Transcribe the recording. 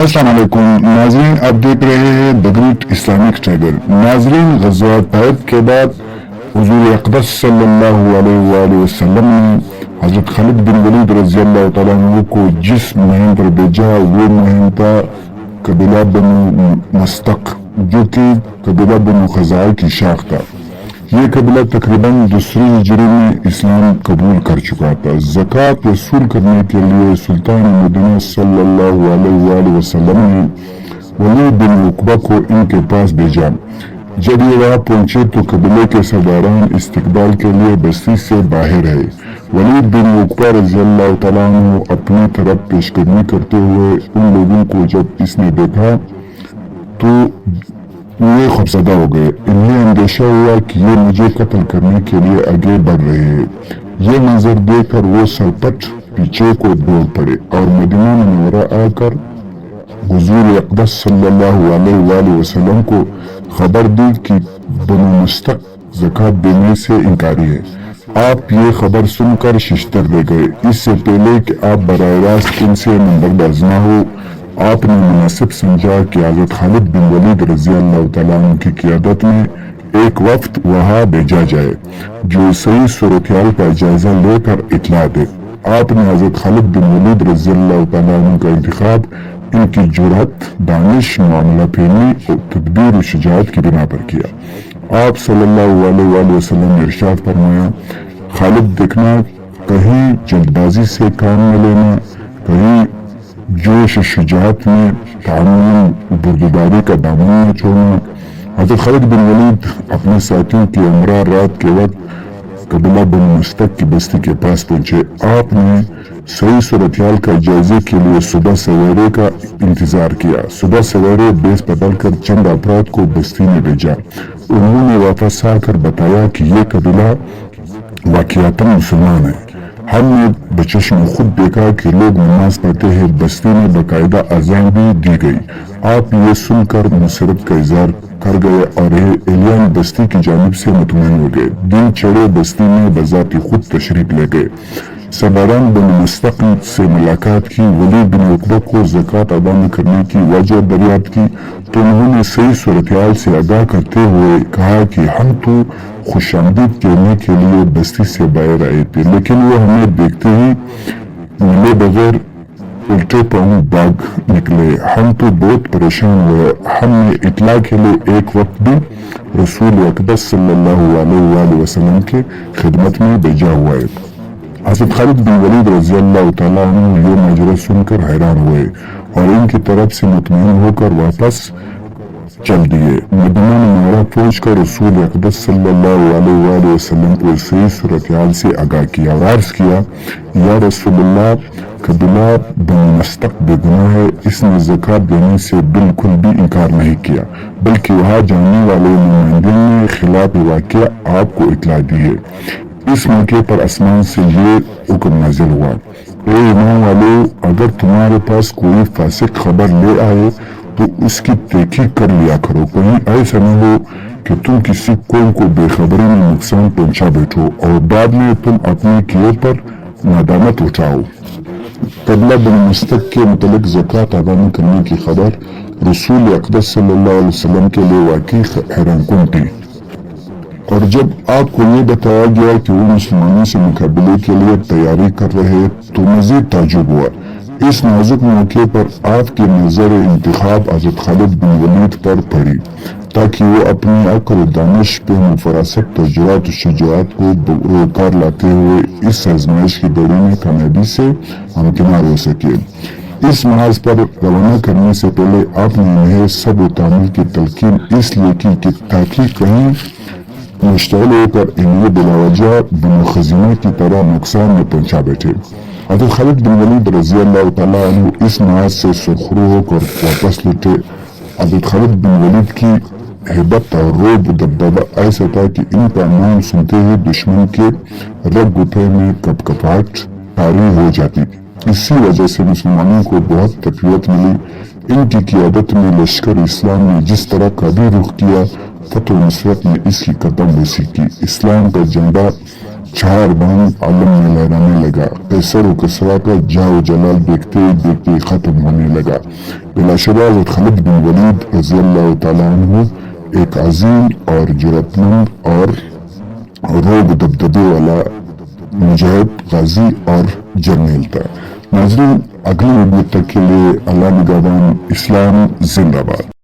السلام علیکم ناظرین، آپ دیکھ رہے ہیں دا گریٹ اسلامک ٹائگر۔ ناظرین، غزوہ طائف کے بعد حضور اقدس صلی اللہ علیہ وآلہ وسلم نے حضرت خالد بن ولید رضی اللہ تعالیٰ عنہ کو جس مہم پر بھیجا وہ مہم تھا قبیلہ بنو مستق، جو کہ قبیلہ بنو خزاعہ کی شاخ تھا۔ یہ قبیلہ تقریباً دوسری ہجری میں اسلام قبول کر چکا تھا۔ زکوٰۃ وصول کرنے کے لیے سلطان مدینہ صلی اللہ علیہ وآلہ وسلم نے ولید بن عقبہ کو ان کے پاس بھیجا۔ جب یہ وہاں پہنچے تو قبیلے کے سرداران استقبال کے لیے بستی سے باہر رہے۔ ولید بن عقبہ رضی اللہ تعالیٰ عنہ اپنی طرف پیش قدمی کرتے ہوئے ان لوگوں کو جب اس نے دیکھا تو یہ خوفزدہ ہو گئے۔ انہیں اندیشہ ہوا کہ یہ مجھے قتل کرنے کے لیے آگے بڑھ رہے ہیں۔ یہ منظر دیکھ کر وہ سرپٹ پیچھے کو دوڑ پڑے اور مدینہ منورہ آ کر حضور اقدس صلی اللہ علیہ وآلہ وسلم کو خبر دی کہ بنو مستق زکوٰۃ دینے سے انکاری ہے۔ آپ یہ خبر سن کر ششدر لے گئے۔ اس سے پہلے کہ آپ براہ راست ان سے نمبرداز نہ ہو، آپ نے مناسب سمجھا کہ حضرت خالد بن ولید رضی اللہ تعالیٰ عنہ کی قیادت میں ایک وفد وہاں بھیجا جائے جو صحیح صورتحال کا جائزہ لے کر اطلاع دے۔ آپ نے حضرت خالد بن ولید رضی اللہ تعالیٰ عنہ کا انتخاب ان کی جرأت، دانش، معاملہ فہمی اور تدبیر و شجاعت کی بنا پر کیا۔ آپ صلی اللہ علیہ وآلہ وسلم نے ارشاد فرمایا، خالد دیکھنا، کہیں جلد بازی سے کام نہ لینا، کہیں جوش و شجاعت میں تعاون بردباری کا دامن نہ چھوڑنا۔ حضرت خالد بن ولید اپنے ساتھیوں کی ہمراہ رات کے وقت قبیلہ بنو مستق کی بستی کے پاس پہنچے۔ آپ نے صحیح صورتحال کا جائزے کے لیے صبح سویرے کا انتظار کیا۔ صبح سویرے بیس بدل کر چند افراد کو بستی میں بھیجا۔ انہوں نے واپس آ کر بتایا کہ یہ قبیلہ واقعتاً مسلمان ہے۔ ہم نے بچشم خود دیکھا کہ لوگ نماز پڑھتے ہیں۔ بستی میں باقاعدہ اذان بھی دی گئی۔ آپ یہ سن کر مسرت کا اظہار کر گئے اور اہلیان بستی کی جانب سے مطمئن ہو گئے۔ دن چڑھے بستی میں بذات خود تشریف لے گئے۔ سرداران بنو مستق سے ملاقات کی، ولید بن عقبہ کو زکوٰۃ ادا نہ کرنے کی وجہ دریافت کی تو انہوں نے صحیح صورتحال سے آگاہ کرتے ہوئے کہا کہ ہم تو خوش آمدید کہنے کے لیے بستی سے باہر آئے تھے، لیکن وہ ہمیں دیکھتے ہی ملے بغیر الٹے پاؤں بھاگ نکلے۔ ہم تو بہت پریشان ہوئے۔ ہم نے اطلاع کے لیے ایک وقت بھی رسول اقدس صلی اللہ علیہ وآلہ وسلم کے خدمت میں بھیجا ہوا ہے۔ حضرت خالد بن ولید رضی اللہ تعالیٰ عنہ یہ ماجرا سن کر حیران ہوئے اور ان کی طرف سے مطمئن ہو کر واپس چل دیے۔ مدینہ منورہ پہنچ کر رسول اقدس صلی اللہ علیہ وآلہ وسلم کو صحیح صورتحال سے آگاہ کیا اور عرض کیا، یا رسول اللہ، قبیلہ بنو مستق بے گناہ ہے۔ اس نے زکوٰۃ دینے سے بالکل بھی انکار نہیں کیا، بلکہ وہاں جانے والے نمائندے نے خلاف واقعہ آپ کو اطلاع دی ہے۔ اس موقع پر آسمان سے یہ حکم نازل ہوا، اے ایمان والو، اگر تمہارے پاس کوئی فاسق خبر لے آئے تو اس کی تحقیق کر لیا کرو۔ کہیں ایسا نہ ہو کہ تم کسی قوم کو بے خبری میں نقصان پہنچا بیٹھو اور بعد میں تم اپنے کیے پر ندامت اٹھاؤ۔ قبیلہ بنو مستق کے متعلق زکوٰۃ ادا نہ کرنے کی خبر رسول اقدس صلی اللہ علیہ وسلم کے لیے واقعی حیران کن تھی، اور جب آپ کو یہ بتایا گیا کہ وہ مسلمانوں سے مقابلے کے لیے تیاری کر رہے تو مزید تعجب ہوا۔ اس نازک موقع پر آپ کی نظر انتخاب حضرت خالد بن ولید پر پڑی تاکہ وہ اپنی عقل و دانش پہ فراست و جرأت و شجاعت کو کار لاتے ہوئے اس آزمائش کی دوڑی میں کامیابی سے ہمکنار ہو سکے۔ اس محاذ پر روانہ کرنے سے پہلے آپ نے انہیں صبر و تحمل کی تلقین اس لیے کی کہ تاکہ کہیں مشتعل ہو کر انہیں بلا وجہ بنو خزیمہ کی طرح نقصان میں پہنچا بیٹھے۔ حضرت خالد بن ولید رضی اللہ تعالیٰ عنہ اس محاذ سے سرخرو ہو کر واپس لوٹے۔ حضرت خالد بن ولید کی ہیبت اور رعب و دبدبہ ایسا تھا کہ ان کا نام سنتے ہی دشمن کے رگ گٹھے میں کپکپاہٹ طاری ہو جاتی۔ اسی وجہ سے مسلمانوں کو بہت تقویت ملی۔ ان کی قیادت میں لشکر اسلام نے جس طرح کا بھی رخ کیا، فتح و نصرت نے اس کی قدم رسی کی۔ اسلام کا جھنڈا چار باند عالم میں لہرانے لگا۔ قیصر و کسریٰ کا جاہ و جلال دیکھتے دیکھتے ختم ہونے لگا۔ بلا شبہ حضرت خالد بن ولید رضی اللہ تعالیٰ عنہ ایک عظیم اور جرأتمند اور روب دبدبے والا مجاہد، غازی اور جرنیل تھا۔ ناظرین، اگلی ویڈیو تک کے لیے اللہ نگہبان۔ اسلام زندہ باد۔